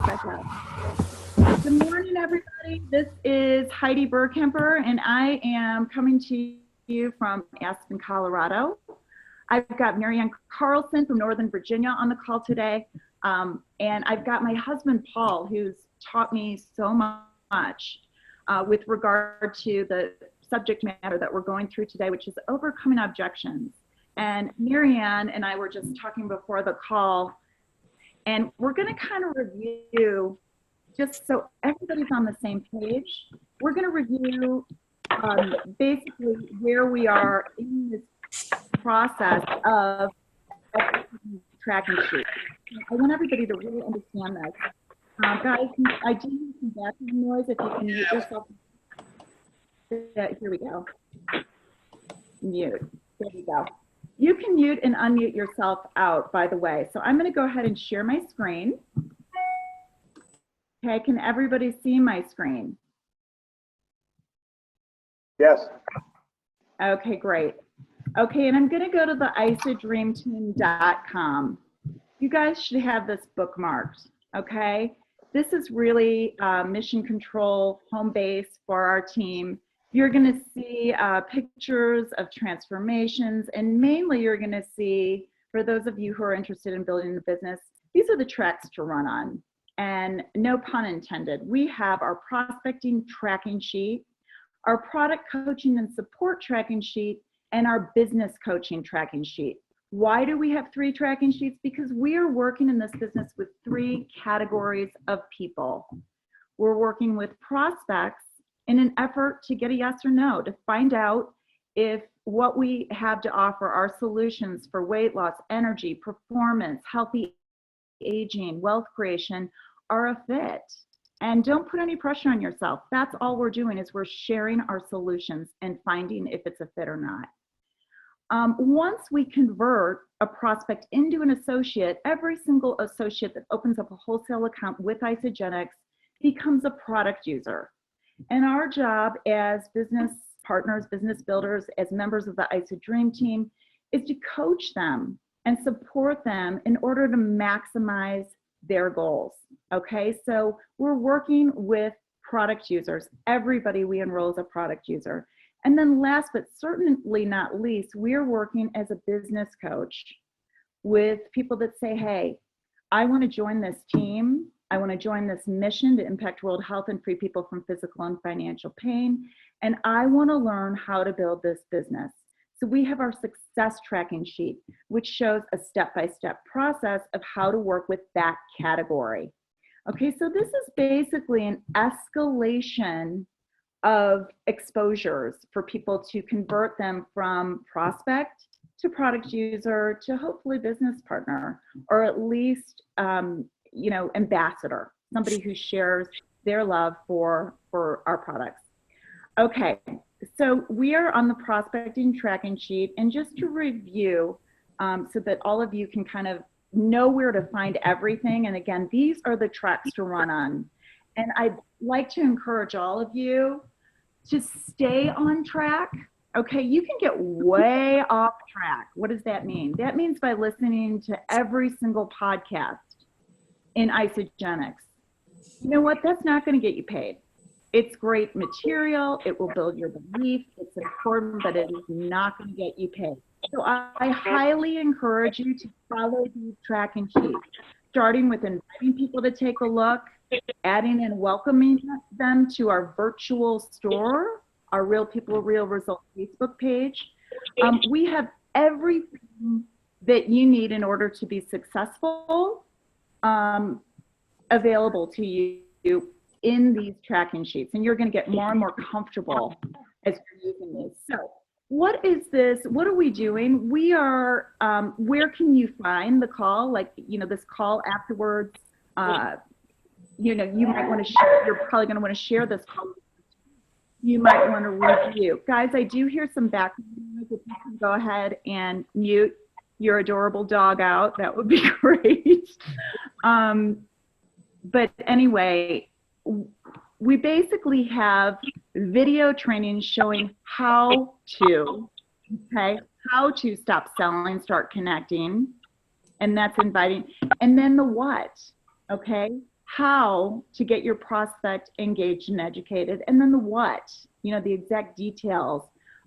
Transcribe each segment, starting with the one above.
back up. Good morning, everybody. This is Heidi Burkemper, and I am coming to you from Aspen, Colorado. I've got Marianne Carlson from Northern Virginia on the call today, and I've got my husband, Paul, who's taught me so much with regard to the subject matter that we're going through today, which is overcoming objections. And Marianne and I were just talking before the call, and we're going to kind of review, just so everybody's on the same page, we're going to review basically where we are in this process of tracking sheet. I want everybody to really understand this. Guys, I do need some background noise. If you can mute yourself. Here we go. Mute. There we go. You can mute and unmute yourself out, by the way. So I'm going to go ahead and share my screen. Okay, can everybody see my screen? Yes. Okay, great. Okay, and I'm going to go to the isadreamteam.com. You guys should have this bookmarked, okay? This is really mission control, home base for our team. You're going to see pictures of transformations, and mainly you're going to see, for those of you who are interested in building a business, these are the tracks to run on. And no pun intended, we have our prospecting tracking sheet, our product coaching and support tracking sheet, and our business coaching tracking sheet. Why do we have 3 tracking sheets? Because we are working in this business with 3 categories of people. We're working with prospects in an effort to get a yes or no, to find out if what we have to offer, our solutions for weight loss, energy, performance, healthy aging, wealth creation, are a fit. And don't put any pressure on yourself. That's all we're doing, is we're sharing our solutions and finding if it's a fit or not. Once we convert a prospect into an associate, every single associate that opens up a wholesale account with Isagenix becomes a product user. And our job as business partners, business builders, as members of the ISA Dream Team, is to coach them and support them in order to maximize their goals. Okay, so we're working with product users. Everybody we enroll is a product user. And then last but certainly not least, we're working as a business coach with people that say, hey, I want to join this team. I want to join this mission to impact world health and free people from physical and financial pain. And I want to learn how to build this business. So we have our success tracking sheet, which shows a step-by-step process of how to work with that category. Okay, so this is basically an escalation of exposures for people to convert them from prospect to product user to hopefully business partner, or at least ambassador, somebody who shares their love for our products. Okay, so we are on the prospecting tracking sheet, and just to review so that all of you can kind of know where to find everything, and again, these are the tracks to run on. And I'd like to encourage all of you to stay on track. Okay, you can get way off track. What does that mean? That means by listening to every single podcast in Isagenix. You know what? That's not going to get you paid. It's great material. It will build your belief. It's important, but it is not going to get you paid. So I highly encourage you to follow these tracking sheets, starting with inviting people to take a look, adding and welcoming them to our virtual store, our Real People, Real Results Facebook page. We have everything that you need in order to be successful available to you in these tracking sheets, and you're going to get more and more comfortable as you're using these. So what is this? What are we doing? We are, where can you find the call? Like, this call afterwards, you might want to share, you're probably going to want to share this call. You might want to review. Guys, I do hear some background noise. If you can go ahead and mute your adorable dog out, that would be great. But anyway, we basically have video training showing how to stop selling, start connecting, and that's inviting. And then the what, okay? how to get your prospect engaged and educated, and then the what, the exact details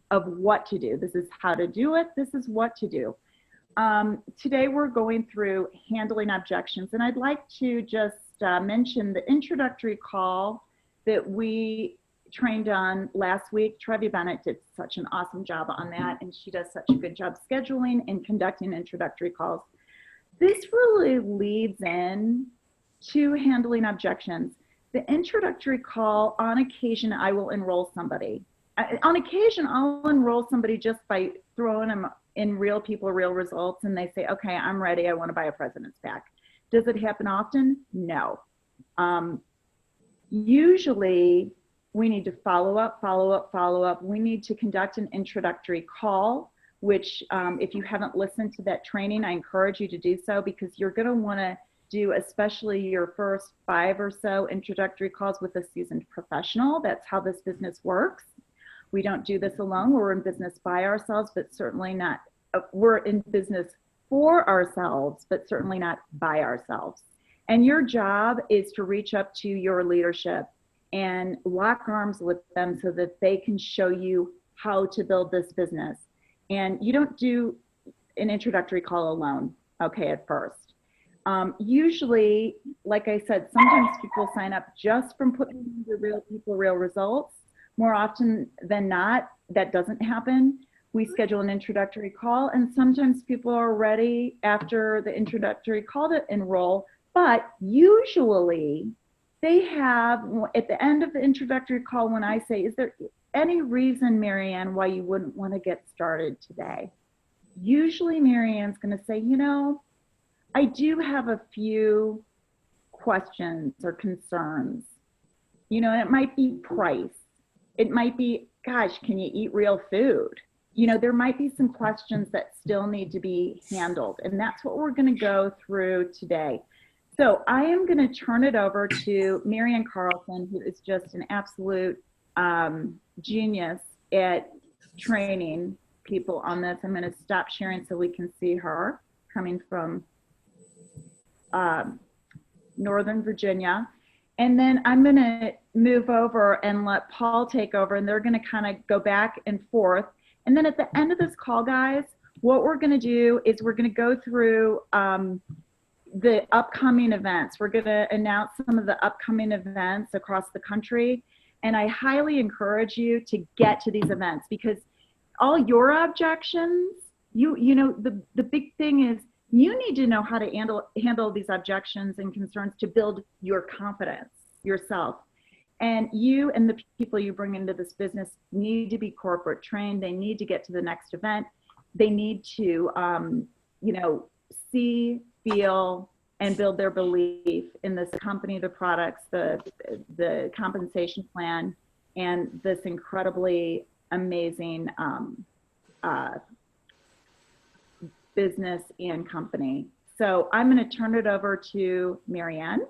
of what to do. This is how to do it. This is what to do. Today we're going through handling objections, and I'd like to just mention the introductory call that we trained on last week. Trevi Bennett did such an awesome job on that, and she does such a good job scheduling and conducting introductory calls. This really leads in to handling objections. The introductory call, on occasion, I will enroll somebody. On occasion, I'll enroll somebody just by throwing them in Real People, Real Results, and they say, okay, I'm ready, I want to buy a President's Pack. Does it happen often? No. Usually, we need to follow up. We need to conduct an introductory call, which if you haven't listened to that training, I encourage you to do so, because you're going to want to do especially your first 5 or so introductory calls with a seasoned professional. That's how this business works. We don't do this alone. We're in business by ourselves, but certainly not, we're in business for ourselves, but certainly not by ourselves. And your job is to reach up to your leadership and lock arms with them so that they can show you how to build this business. And you don't do an introductory call alone, okay, at first. Usually, like I said, sometimes people sign up just from putting in the Real People, Real Results. More often than not, that doesn't happen. We schedule an introductory call, and sometimes people are ready after the introductory call to enroll, but usually they have, at the end of the introductory call, when I say, is there any reason, Marianne, why you wouldn't want to get started today? Usually Marianne's going to say, I do have a few questions or concerns. And it might be price. It might be, gosh, can you eat real food? There might be some questions that still need to be handled, and that's what we're going to go through today. So I am going to turn it over to Marianne Carlson, who is just an absolute genius at training people on this. I'm going to stop sharing so we can see her coming from Northern Virginia. And then I'm going to move over and let Paul take over, and they're going to kind of go back and forth. And then at the end of this call, guys, what we're going to do is we're going to go through the upcoming events. We're going to announce some of the upcoming events across the country. And I highly encourage you to get to these events, because all your objections, the big thing is you need to know how to handle these objections and concerns to build your confidence yourself. And you and the people you bring into this business need to be corporate trained. They need to get to the next event. They need to, see, feel, and build their belief in this company, the products, the compensation plan, and this incredibly amazing business and company. So I'm going to turn it over to Marianne,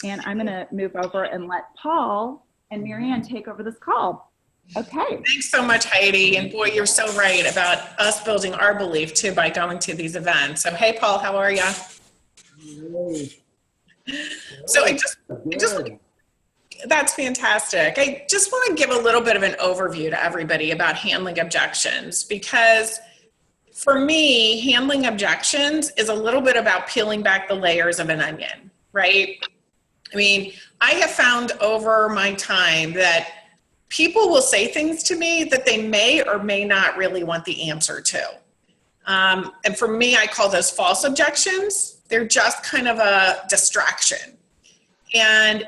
and I'm going to move over and let Paul and Marianne take over this call. Okay. Thanks so much, Heidi. And boy, you're so right about us building our belief too by going to these events. So, hey, Paul, how are you? So that's fantastic. I just want to give a little bit of an overview to everybody about handling objections, because for me, handling objections is a little bit about peeling back the layers of an onion, right? I mean, I have found over my time that people will say things to me that they may or may not really want the answer to. And for me, I call those false objections. They're just kind of a distraction. And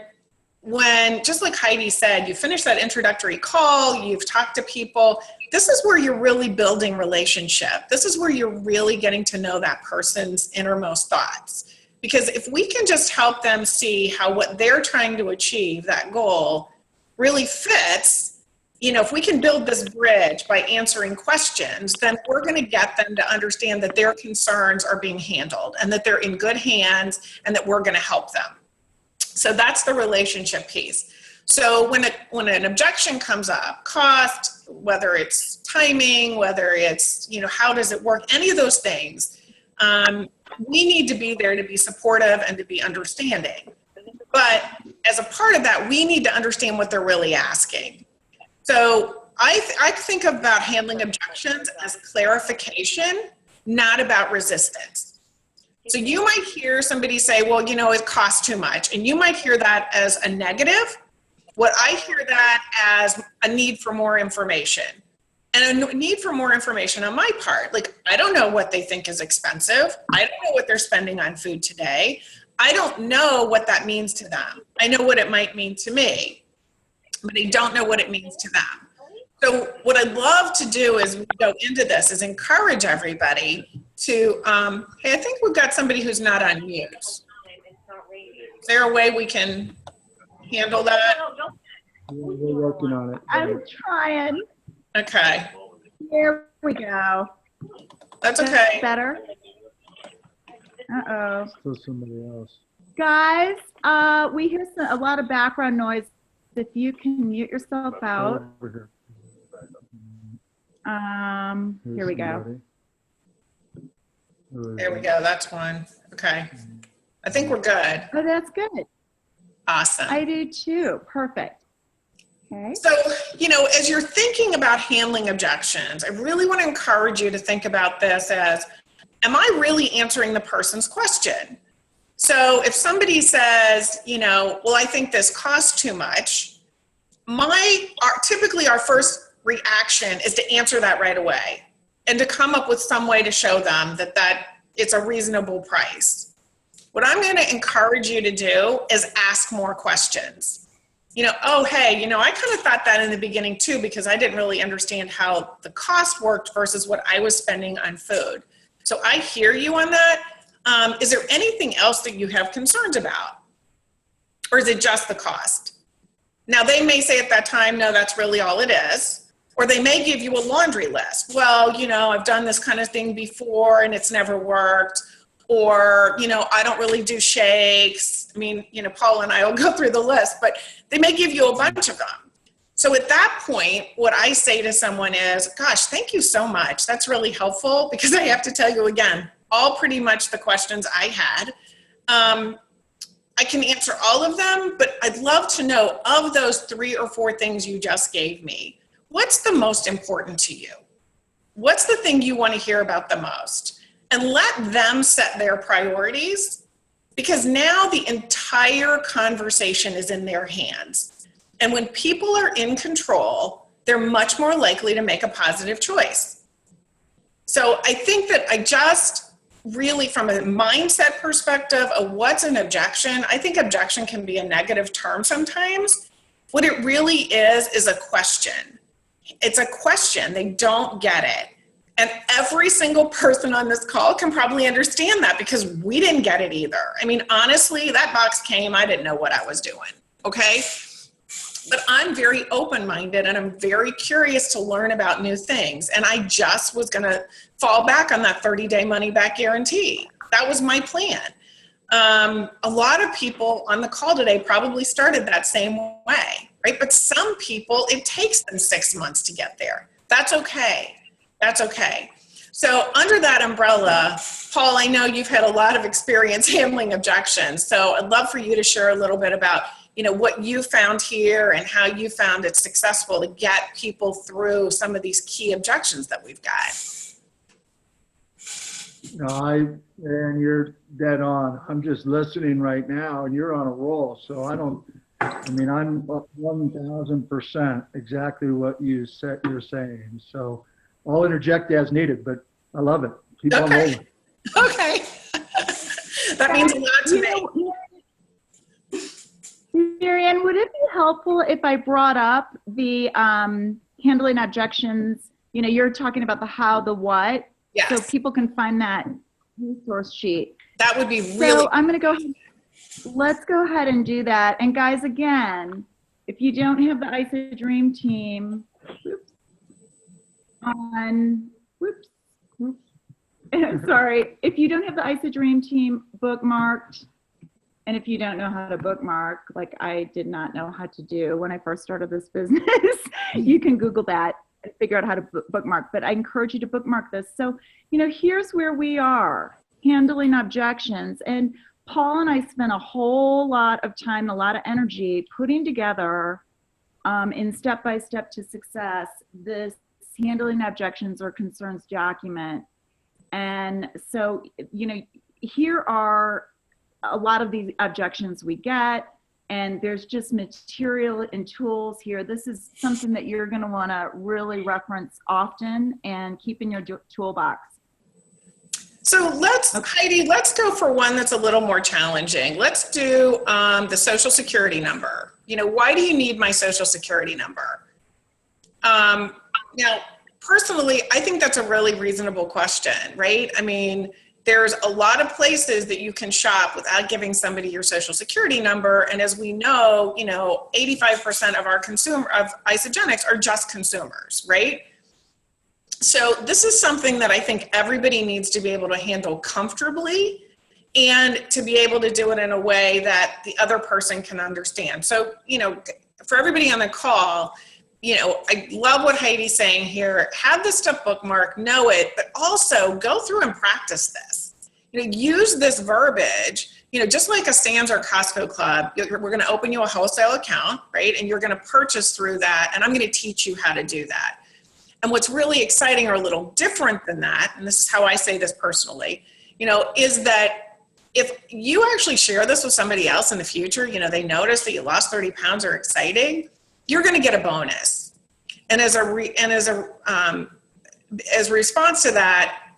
when, just like Heidi said, you finish that introductory call, you've talked to people, this is where you're really building relationship. This is where you're really getting to know that person's innermost thoughts. Because if we can just help them see how what they're trying to achieve, that goal, really fits, if we can build this bridge by answering questions, then we're going to get them to understand that their concerns are being handled and that they're in good hands and that we're going to help them. So that's the relationship piece. So when an objection comes up, cost, whether it's timing, whether it's, how does it work, any of those things, we need to be there to be supportive and to be understanding. But as a part of that, we need to understand what they're really asking. So I think about handling objections as clarification, not about resistance. So you might hear somebody say, well, you know, it costs too much. And you might hear that as a negative. What I hear that as a need for more information. And a need for more information on my part. Like, I don't know what they think is expensive. I don't know what they're spending on food today. I don't know what that means to them. I know what it might mean to me, but I don't know what it means to them. So what I'd love to do as we go into this is encourage everybody to, hey, I think we've got somebody who's not on mute. Is there a way we can handle that? We're working on it. I'm trying. Okay. There we go. That's okay. Better? Uh-oh. Still somebody else. Guys, we hear a lot of background noise. If you can mute yourself out. Over Here we go. There we go. That's one. Okay. I think we're good. Oh, that's good. Awesome. I do too. Perfect. Okay. So, you know, as you're thinking about handling objections, I really want to encourage you to think about this as, am I really answering the person's question? So if somebody says, you know, well, I think this costs too much, typically our first reaction is to answer that right away and to come up with some way to show them that it's a reasonable price. What I'm going to encourage you to do is ask more questions. You know, oh, hey, you know, I kind of thought that in the beginning too, because I didn't really understand how the cost worked versus what I was spending on food. So I hear you on that. Is there anything else that you have concerns about? Or is it just the cost? Now, they may say at that time, no, that's really all it is. Or they may give you a laundry list. Well, you know, I've done this kind of thing before and it's never worked. Or, you know, I don't really do shakes. I mean, you know, Paul and I will go through the list, but they may give you a bunch of them. So at that point, what I say to someone is, gosh, thank you so much. That's really helpful, because I have to tell you again, all pretty much the questions I had. I can answer all of them, but I'd love to know, of those 3 or 4 things you just gave me, what's the most important to you? What's the thing you want to hear about the most? And let them set their priorities, because now the entire conversation is in their hands. And when people are in control, they're much more likely to make a positive choice. So I think that I just really, from a mindset perspective of what's an objection, I think objection can be a negative term sometimes. What it really is a question. It's a question. They don't get it. And every single person on this call can probably understand that, because we didn't get it either. I mean, honestly, that box came, I didn't know what I was doing, okay? But I'm very open-minded and I'm very curious to learn about new things. And I just was gonna fall back on that 30-day money-back guarantee. That was my plan. A lot of people on the call today probably started that same way, right? But some people, it takes them 6 months to get there. That's okay. That's okay. So under that umbrella, Paul, I know you've had a lot of experience handling objections. So I'd love for you to share a little bit about, you know, what you found here and how you found it successful to get people through some of these key objections that we've got. No, and you're dead on. I'm just listening right now, and you're on a roll. So I'm 1,000% exactly what you're saying. So I'll interject as needed, but I love it. Keep on rolling. Okay. That means a lot to me. Marianne, would it be helpful if I brought up the handling objections? You know, you're talking about the how, the what. Yes. So people can find that resource sheet. That would be really. So I'm going to go ahead. Let's go ahead and do that. And guys, again, if you don't have the ISA Dream Team sorry, if you don't have the ISA Dream Team bookmarked, and if you don't know how to bookmark, like I did not know how to do when I first started this business, you can Google that and figure out how to bookmark. But I encourage you to bookmark this. So, you know, here's where we are handling objections. And Paul and I spent a whole lot of time, a lot of energy putting together in step-by-step to success this handling objections or concerns document. And so, you know, here are a lot of these objections we get, and there's just material and tools here. This is something that you're going to want to really reference often and keep in your toolbox. So Heidi, let's go for one that's a little more challenging. Let's do the Social Security number. You know, why do you need my Social Security number? Now, personally, I think that's a really reasonable question, right? I mean, there's a lot of places that you can shop without giving somebody your Social Security number. And as we know, 85% of our Isagenix are just consumers, right? So this is something that I think everybody needs to be able to handle comfortably and to be able to do it in a way that the other person can understand. So, for everybody on the call, I love what Heidi's saying here. Have this stuff bookmarked, know it, but also go through and practice this. Use this verbiage, just like a Sam's or Costco club. We're going to open you a wholesale account, right? And you're going to purchase through that, and I'm going to teach you how to do that. And what's really exciting or a little different than that, and this is how I say this personally, is that if you actually share this with somebody else in the future, they notice that you lost 30 pounds or exciting, you're going to get a bonus. And as a response to that,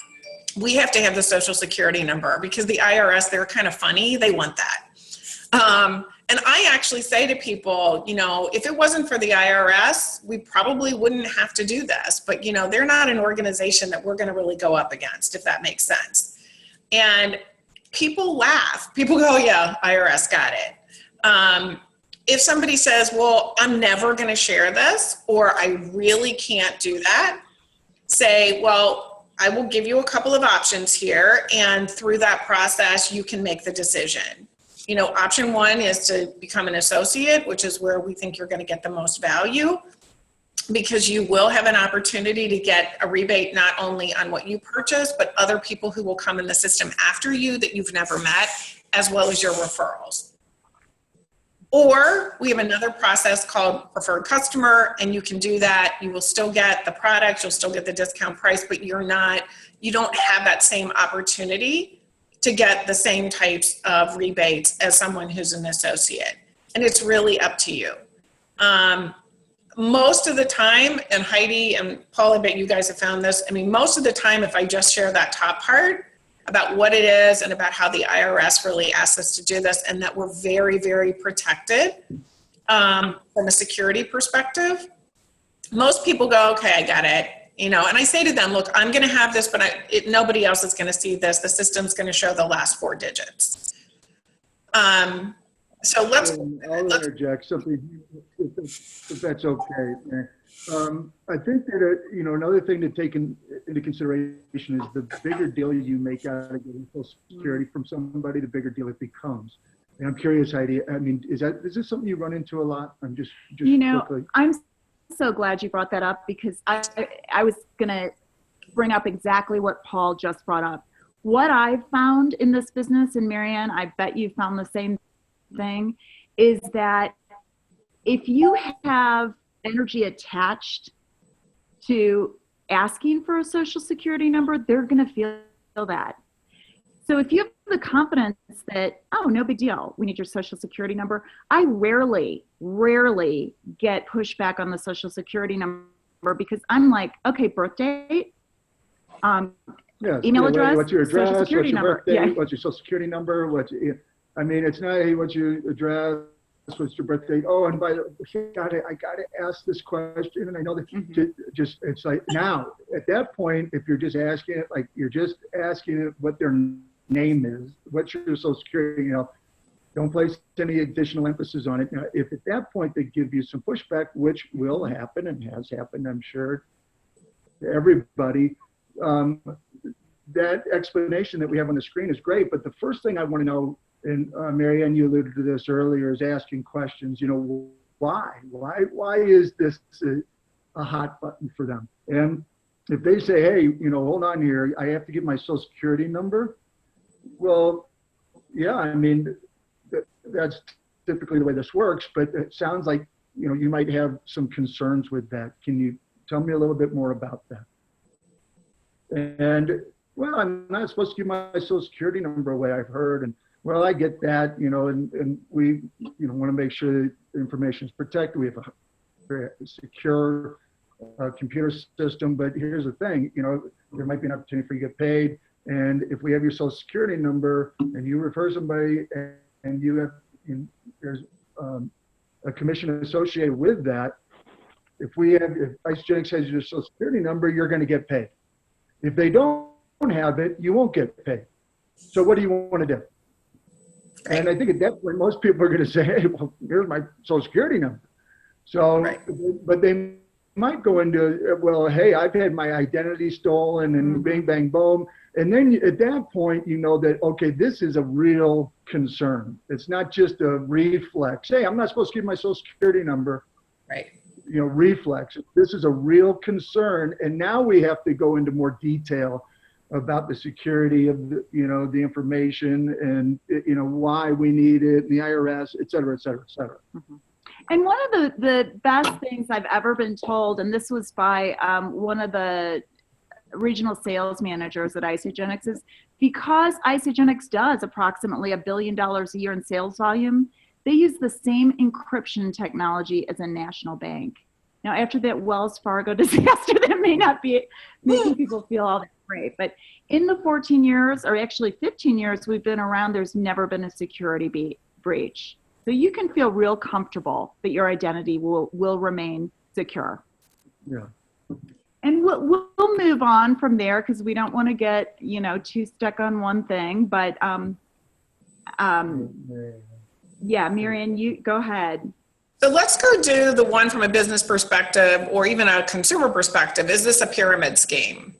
we have to have the Social Security number because the IRS, they're kind of funny. They want that. And I actually say to people, if it wasn't for the IRS, we probably wouldn't have to do this. But, they're not an organization that we're going to really go up against, if that makes sense. And people laugh. People go, yeah, IRS got it. If somebody says, well, I'm never going to share this, or I really can't do that, say, well, I will give you a couple of options here. And through that process, you can make the decision. Option one is to become an associate, which is where we think you're going to get the most value because you will have an opportunity to get a rebate not only on what you purchase, but other people who will come in the system after you that you've never met, as well as your referrals. Or we have another process called preferred customer, and you can do that. You will still get the product, you'll still get the discount price, but you don't have that same opportunity to get the same types of rebates as someone who's an associate. And it's really up to you. Most of the time, and Heidi and Paul, I bet you guys have found this, most of the time if I just share that top part about what it is and about how the IRS really asks us to do this and that we're very, very protected from a security perspective, most people go, okay, I got it. And I say to them, look, I'm going to have this, but nobody else is going to see this. The system's going to show the last 4 digits. So let's. I'll interject something if that's okay. I think that another thing to take into consideration is the bigger deal you make out of getting Social Security from somebody, the bigger deal it becomes. And I'm curious, Heidi. Is this something you run into a lot? I'm just quickly. I'm so glad you brought that up because I was going to bring up exactly what Paul just brought up. What I've found in this business, and Marianne, I bet you found the same thing, is that if you have energy attached to asking for a Social Security number, they're going to feel that. So if you have the confidence that, oh, no big deal, we need your Social Security number, I rarely get pushback on the Social Security number because I'm like, okay, birth date, email address, what's your address, Social Security what's your number. birthday, what's your Social Security number, it's not, hey, what's your address, what's your birth date? Oh, and by the way, I gotta ask this question, and I know that it's like now at that point, if you're just asking it, like you're just asking it what their name is, what's your Social Security, don't place any additional emphasis on it. Now, if at that point they give you some pushback, which will happen and has happened, I'm sure, to everybody, that explanation that we have on the screen is great. But the first thing I want to know, and Marianne, you alluded to this earlier, is asking questions. Why is this a hot button for them? And if they say, hey, hold on here, I have to give my Social Security number. Well, yeah, I mean, that's typically the way this works, but it sounds like, you might have some concerns with that. Can you tell me a little bit more about that? And, well, I'm not supposed to give my social security number away, I've heard. And, well, I get that, and we, want to make sure that the information is protected. We have a very secure computer system, but here's the thing, there might be an opportunity for you to get paid. And if we have your social security number and you refer somebody and you have, there's a commission associated with that, if Isagenix has your social security number, you're going to get paid. If they don't have it, you won't get paid. So what do you want to do? And I think at that point, most people are going to say, hey, well, here's my social security number. So, but they might go into, well, hey, I've had my identity stolen and bing, bang, boom. And then at that point, that, okay, this is a real concern. It's not just a reflex. Hey, I'm not supposed to give my social security number. Right. Reflex. This is a real concern. And now we have to go into more detail about the security of the, the information and, why we need it, and the IRS, et cetera, et cetera, et cetera. Mm-hmm. And one of the best things I've ever been told, and this was by one of the regional sales managers at Isagenix, is because Isagenix does approximately $1 billion a year in sales volume, they use the same encryption technology as a national bank. Now, after that Wells Fargo disaster, that may not be making people feel all that great, but in the 14 years, or actually 15 years we've been around, there's never been a security breach. So you can feel real comfortable that your identity will remain secure. Yeah. And we'll move on from there because we don't want to get, too stuck on one thing. But yeah, Marian, you go ahead. So let's go do the one from a business perspective or even a consumer perspective. Is this a pyramid scheme?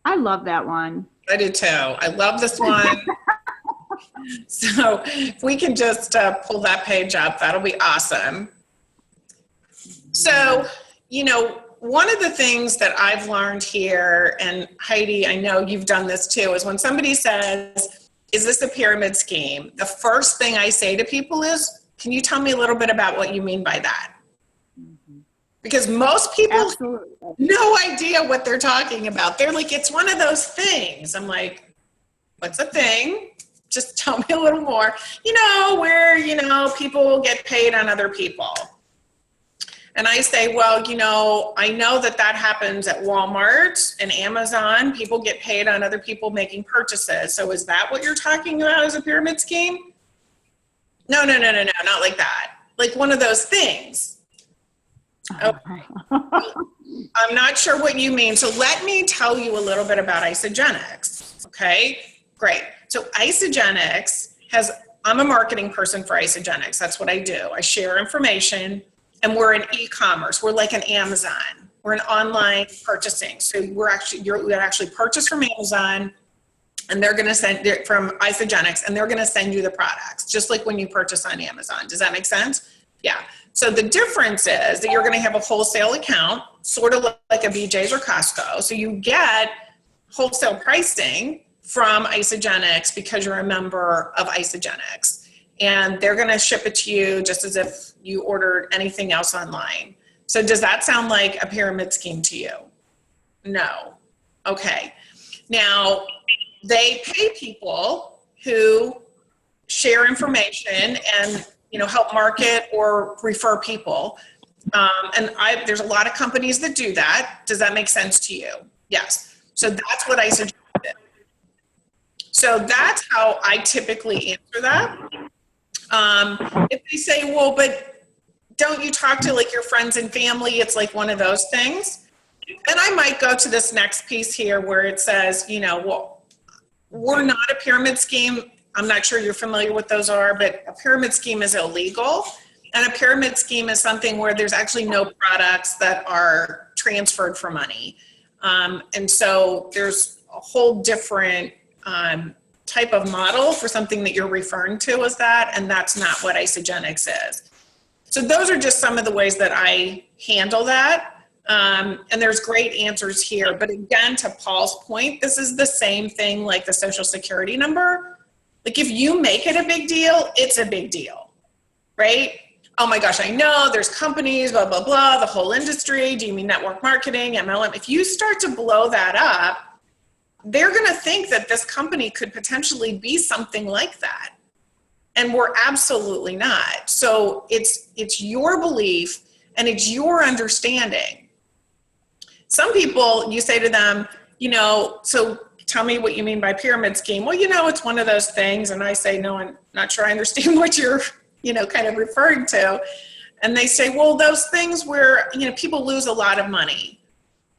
I love that one. I do too. I love this one. So if we can just pull that page up, that'll be awesome. So, one of the things that I've learned here, and Heidi, I know you've done this too, is when somebody says, is this a pyramid scheme? The first thing I say to people is, can you tell me a little bit about what you mean by that? Because most people have no idea what they're talking about. They're like, it's one of those things. I'm like, what's a thing? Just tell me a little more. Where, people get paid on other people. And I say, well, I know that happens at Walmart and Amazon. People get paid on other people making purchases. So is that what you're talking about as a pyramid scheme? No, not like that. Like one of those things. Okay. I'm not sure what you mean. So let me tell you a little bit about Isagenix. Okay, great. So Isagenix I'm a marketing person for Isagenix. That's what I do. I share information, and we're in e-commerce. We're like an Amazon. We're an online purchasing. So you actually purchase from Amazon, and they're going to send it from Isagenix, and they're going to send you the products, just like when you purchase on Amazon. Does that make sense? Yeah. So the difference is that you're going to have a wholesale account, sort of like a BJ's or Costco. So you get wholesale pricing from Isagenix because you're a member of Isagenix. And they're going to ship it to you just as if you ordered anything else online. So does that sound like a pyramid scheme to you? No. Okay. Now, they pay people who share information and help market or refer people. And there's a lot of companies that do that. Does that make sense to you? Yes. So that's what Isagenix did. So that's how I typically answer that. If they say, well, but don't you talk to like your friends and family? It's like one of those things. Then I might go to this next piece here where it says, well, we're not a pyramid scheme. I'm not sure you're familiar with those are, but a pyramid scheme is illegal. And a pyramid scheme is something where there's actually no products that are transferred for money. And so there's a whole different type of model for something that you're referring to as that, and that's not what Isagenix is. So those are just some of the ways that I handle that. And there's great answers here. But again, to Paul's point, this is the same thing like the Social Security number. Like if you make it a big deal, it's a big deal, right? Oh my gosh, I know there's companies, blah, blah, blah, the whole industry. Do you mean network marketing, MLM? If you start to blow that up, they're going to think that this company could potentially be something like that. And we're absolutely not. So it's your belief and it's your understanding. Some people, you say to them, so tell me what you mean by pyramid scheme. Well, it's one of those things. And I say, no, I'm not sure I understand what you're, kind of referring to. And they say, well, those things where, people lose a lot of money.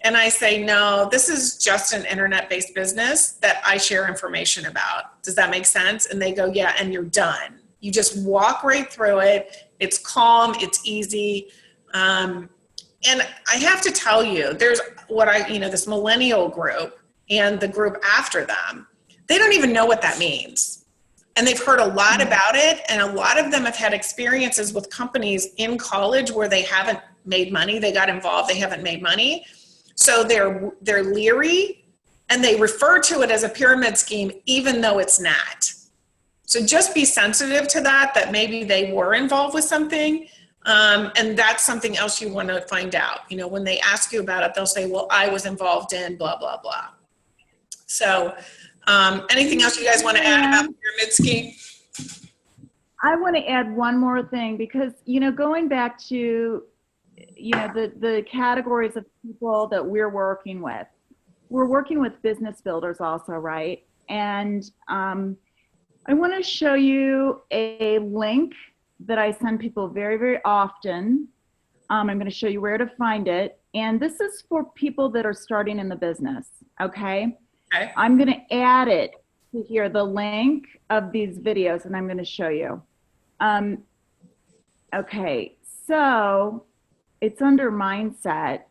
And I say, no, this is just an internet-based business that I share information about. Does that make sense? And they go, yeah, and you're done. You just walk right through it. It's calm, it's easy. And I have to tell you, there's this millennial group and the group after them, they don't even know what that means. And they've heard a lot about it. And a lot of them have had experiences with companies in college where they haven't made money. They got involved, they haven't made money. So they're leery and they refer to it as a pyramid scheme, even though it's not. So just be sensitive to that maybe they were involved with something. And that's something else you want to find out. When they ask you about it, they'll say, well, I was involved in blah, blah, blah. So anything else you guys want to add about the pyramid scheme? I want to add one more thing because, going back to, the categories of people that we're working with business builders also, right? And I want to show you a link that I send people very, very often. I'm going to show you where to find it. And this is for people that are starting in the business, okay? Okay. I'm going to add it to here, the link of these videos, and I'm going to show you. Okay, so it's under mindset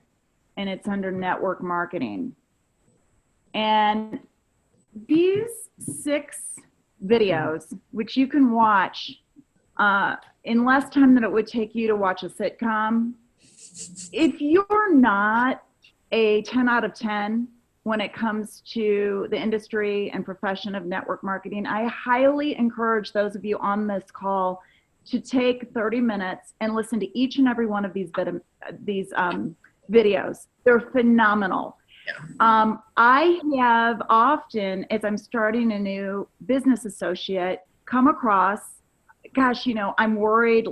and it's under network marketing. And these 6 videos, which you can watch in less time than it would take you to watch a sitcom, if you're not a 10 out of 10 when it comes to the industry and profession of network marketing, I highly encourage those of you on this call to take 30 minutes and listen to each and every one of these videos. They're phenomenal. Yeah. I have often, as I'm starting a new business associate, come across, gosh, I'm worried,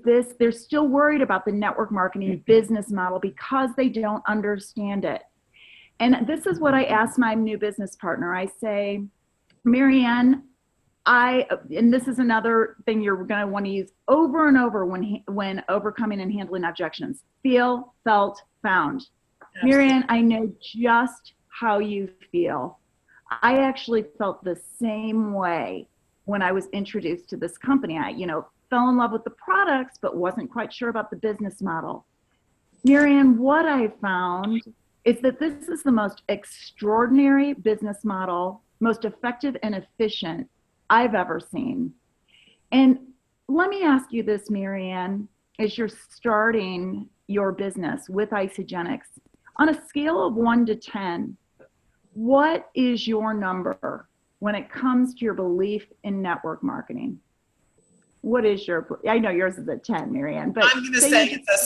they're still worried about the network marketing business model because they don't understand it. And this is what I ask my new business partner. I say, Marianne, and this is another thing you're going to want to use over and over when overcoming and handling objections. Feel, felt, found. Absolutely. Marianne, I know just how you feel. I actually felt the same way when I was introduced to this company. I, fell in love with the products, but wasn't quite sure about the business model. Marianne, what I found is that this is the most extraordinary business model, most effective and efficient I've ever seen. And let me ask you this, Marianne, as you're starting your business with Isagenix, on a scale of 1 to 10, what is your number when it comes to your belief in network marketing? What is I know yours is a 10, Marianne, but I'm going to say it's a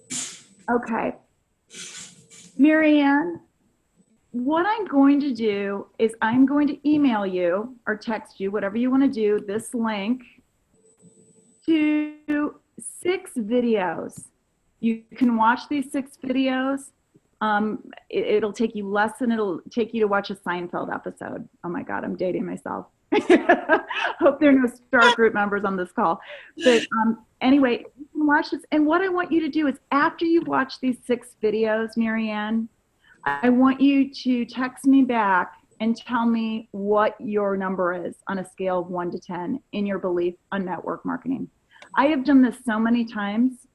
6. Okay. Marianne, what I'm going to do is I'm going to email you or text you, whatever you want to do, this link to 6 videos. You can watch these 6 videos. It'll take you less than it'll take you to watch a Seinfeld episode. Oh my God, I'm dating myself. Hope there are no Star Group members on this call. But anyway, you can watch this. And what I want you to do is after you watch these 6 videos, Marianne, I want you to text me back and tell me what your number is on a scale of 1 to 10 in your belief on network marketing. I have done this so many times.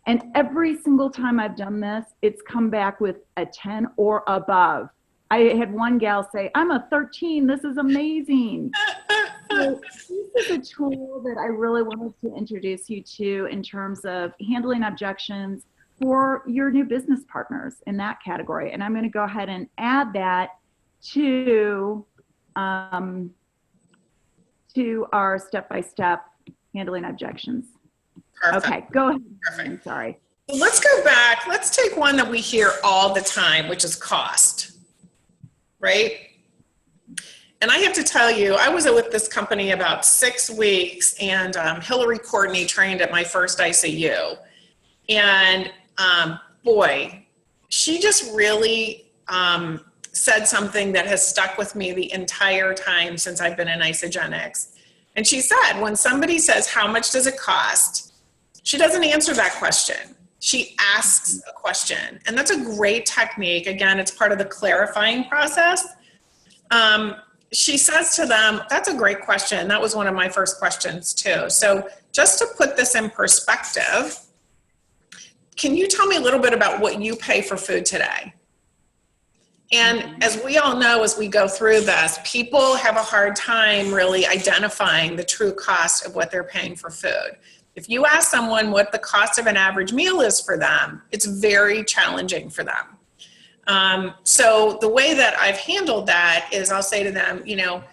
And every single time I've done this, it's come back with a 10 or above. I had one gal say, I'm a 13, this is amazing. So this is a tool that I really wanted to introduce you to in terms of handling objections, for your new business partners in that category. And I'm going to go ahead and add that to our step-by-step handling objections. Perfect. Okay, go ahead. Perfect. I'm sorry. Let's go back. Let's take one that we hear all the time, which is cost, right? And I have to tell you, I was with this company about 6 weeks, and Hillary Courtney trained at my first ICU. And boy, she just really said something that has stuck with me the entire time since I've been in Isogenics. And she said, when somebody says, how much does it cost? She doesn't answer that question. She asks a question. And that's a great technique. Again, it's part of the clarifying process. She says to them, that's a great question. That was one of my first questions too. So just to put this in perspective, can you tell me a little bit about what you pay for food today? And as we all know, as we go through this, people have a hard time really identifying the true cost of what they're paying for food. If you ask someone what the cost of an average meal is for them, it's very challenging for them. So the way that I've handled that is I'll say to them, you know,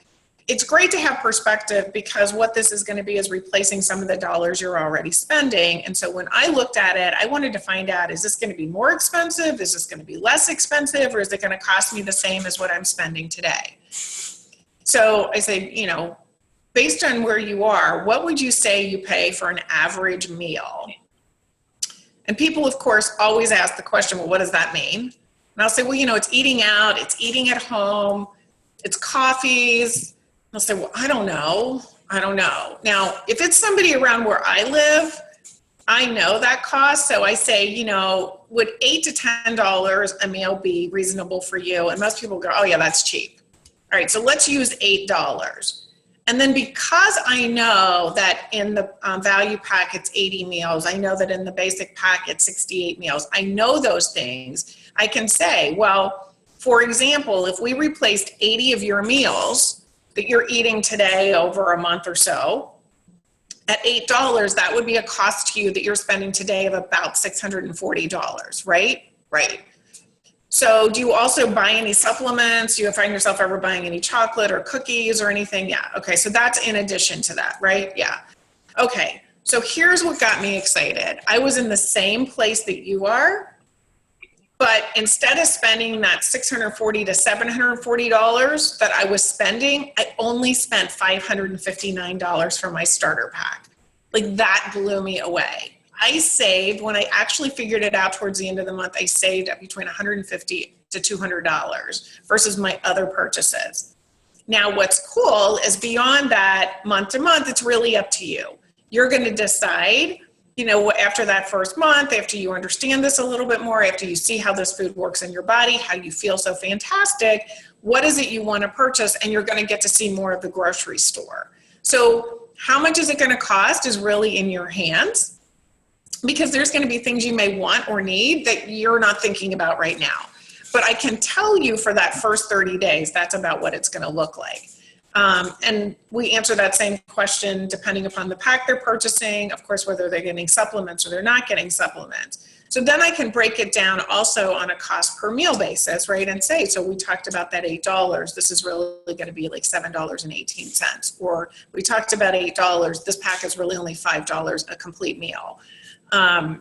it's great to have perspective, because what this is going to be is replacing some of the dollars you're already spending. And so when I looked at it, I wanted to find out, is this going to be more expensive? Is this going to be less expensive? Or is it going to cost me the same as what I'm spending today? So I say, you know, based on where you are, what would you say you pay for an average meal? And people, of course, always ask the question, well, what does that mean? And I'll say, well, you know, it's eating out, it's eating at home, it's coffees. They'll say, well, I don't know. Now, if it's somebody around where I live, I know that cost. So I say, you know, would $8 to $10 a meal be reasonable for you? And most people go, oh yeah, that's cheap. All right, so let's use $8. And then because I know that in the value pack, it's 80 meals, I know that in the basic pack, it's 68 meals. I know those things. I can say, well, for example, if we replaced 80 of your meals that you're eating today over a month or so, at $8, that would be a cost to you that you're spending today of about $640, right? Right. So do you also buy any supplements? Do you find yourself ever buying any chocolate or cookies or anything? Yeah. Okay. So that's in addition to that, right? Yeah. Okay. So here's what got me excited. I was in the same place that you are, but instead of spending that $640 to $740 that I was spending, I only spent $559 for my starter pack. Like, that blew me away. I saved, when I actually figured it out towards the end of the month, I saved between $150 to $200 versus my other purchases. Now, what's cool is beyond that, month to month, it's really up to you. You're going to decide, you know, after that first month, after you understand this a little bit more, after you see how this food works in your body, how you feel so fantastic, what is it you want to purchase? And you're going to get to see more of the grocery store. So how much is it going to cost is really in your hands, because there's going to be things you may want or need that you're not thinking about right now. But I can tell you for that first 30 days, that's about what it's going to look like. And we answer that same question depending upon the pack they're purchasing, of course, whether they're getting supplements or they're not getting supplements. So then I can break it down also on a cost per meal basis, right? And say, so we talked about that $8. This is really going to be like $7.18. Or we talked about $8. This pack is really only $5 a complete meal. And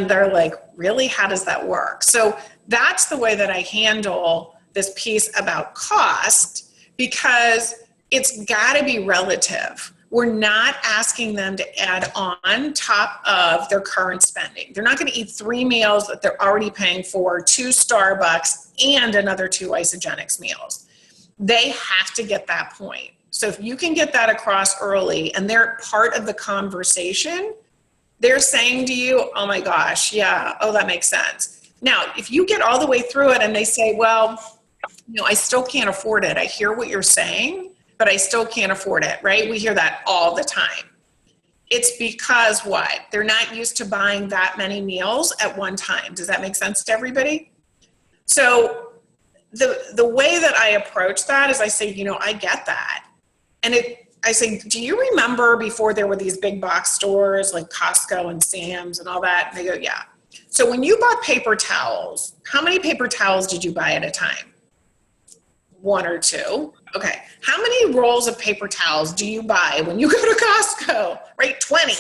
they're like, really? How does that work? So that's the way that I handle this piece about cost, because it's got to be relative. We're not asking them to add on top of their current spending. They're not going to eat 3 meals that they're already paying for, 2 Starbucks, and another 2 Isogenics meals. They have to get that point. So if you can get that across early and they're part of the conversation, they're saying to you, oh my gosh, yeah, oh, that makes sense. Now, if you get all the way through it and they say, well, you know, I still can't afford it. I hear what you're saying, but I still can't afford it, right? We hear that all the time. It's because what? They're not used to buying that many meals at one time. Does that make sense to everybody? So the way that I approach that is I say, you know, I get that. And I say, do you remember before there were these big box stores like Costco and Sam's and all that? And they go, yeah. So when you bought paper towels, how many paper towels did you buy at a time? 1 or 2. Okay. How many rolls of paper towels do you buy when you go to Costco? Right? 20.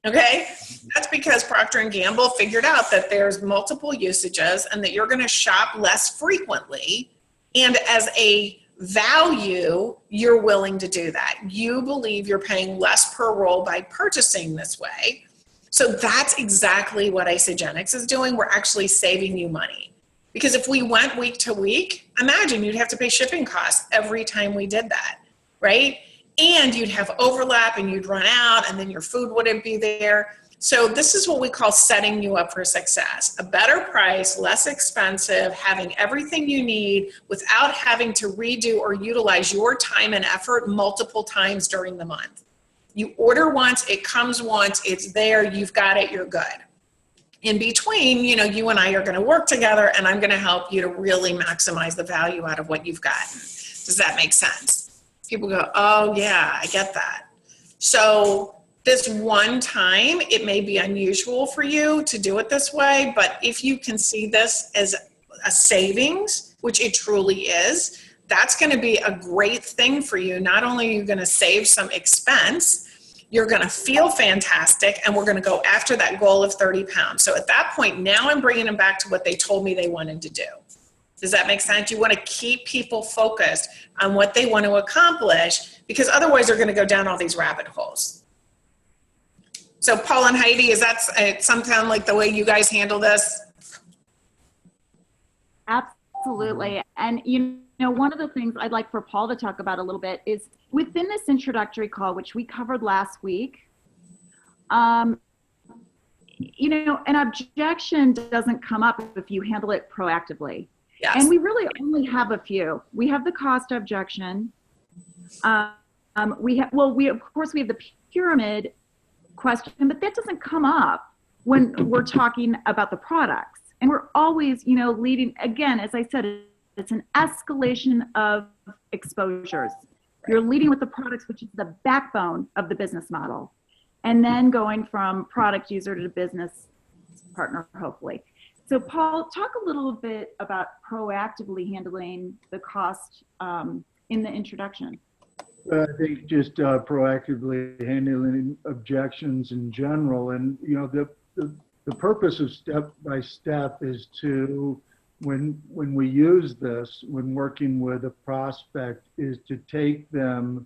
Okay. That's because Procter & Gamble figured out that there's multiple usages and that you're going to shop less frequently. And as a value, you're willing to do that. You believe you're paying less per roll by purchasing this way. So that's exactly what Isagenix is doing. We're actually saving you money. Because if we went week to week, imagine you'd have to pay shipping costs every time we did that, right? And you'd have overlap and you'd run out and then your food wouldn't be there. So this is what we call setting you up for success. A better price, less expensive, having everything you need without having to redo or utilize your time and effort multiple times during the month. You order once, it comes once, it's there, you've got it, you're good. In between, you know, you and I are going to work together and I'm going to help you to really maximize the value out of what you've gotten. Does that make sense? People go, oh yeah, I get that. So this one time, it may be unusual for you to do it this way, but if you can see this as a savings, which it truly is, that's going to be a great thing for you. Not only are you going to save some expense, you're going to feel fantastic, and we're going to go after that goal of 30 pounds. So at that point, now I'm bringing them back to what they told me they wanted to do. Does that make sense? You want to keep people focused on what they want to accomplish, because otherwise they're going to go down all these rabbit holes. So Paul and Heidi, is that sometime like the way you guys handle this? Absolutely. And you know, one of the things I'd like for Paul to talk about a little bit is within this introductory call, which we covered last week, you know, an objection doesn't come up if you handle it proactively. Yes. And we really only have a few. We have the cost objection. We have, of course we have the pyramid question, but that doesn't come up when we're talking about the products. And we're always, you know, leading, again, as I said, it's an escalation of exposures. You're leading with the products, which is the backbone of the business model. And then going from product user to business partner, hopefully. So Paul, talk a little bit about proactively handling the cost in the introduction. I think just proactively handling objections in general. And, you know, the purpose of step by step is to, when we use this, when working with a prospect, is to take them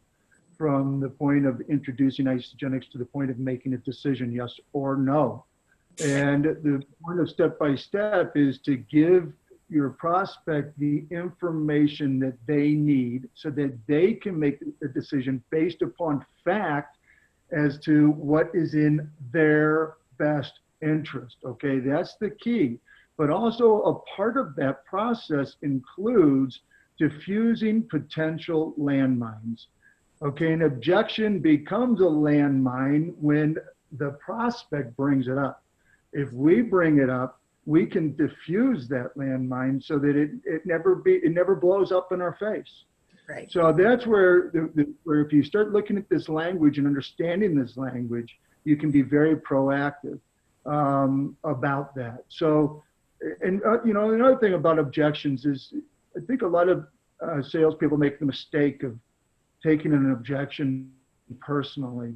from the point of introducing Isagenix to the point of making a decision, yes or no. And the point of step by step is to give your prospect the information that they need so that they can make a decision based upon fact as to what is in their best interest. Okay, that's the key. But also a part of that process includes diffusing potential landmines. Okay, an objection becomes a landmine when the prospect brings it up. If we bring it up, we can diffuse that landmine so that it never blows up in our face. Right. So that's where where if you start looking at this language and understanding this language, you can be very proactive about that. So, and you know, another thing about objections is, I think a lot of salespeople make the mistake of taking an objection personally.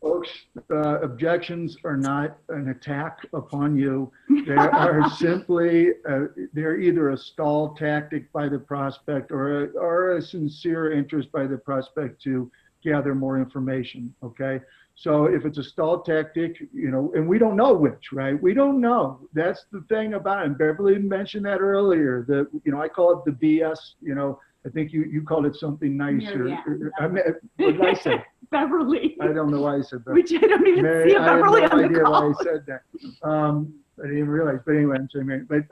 Folks, objections are not an attack upon you. They are simply, they're either a stall tactic by the prospect or a sincere interest by the prospect to gather more information, okay? So if it's a stall tactic, you know, and we don't know which, right? We don't know. That's the thing about it. And Beverly mentioned that earlier, that, you know, I call it the BS, you know, I think you called it something nicer. Yeah. What did I say? Beverly. I don't know why I said that. Which I don't even Mary, see a Beverly I have no on the idea call. why I said that. I didn't even realize. But anyway, I'm sorry, Mary. But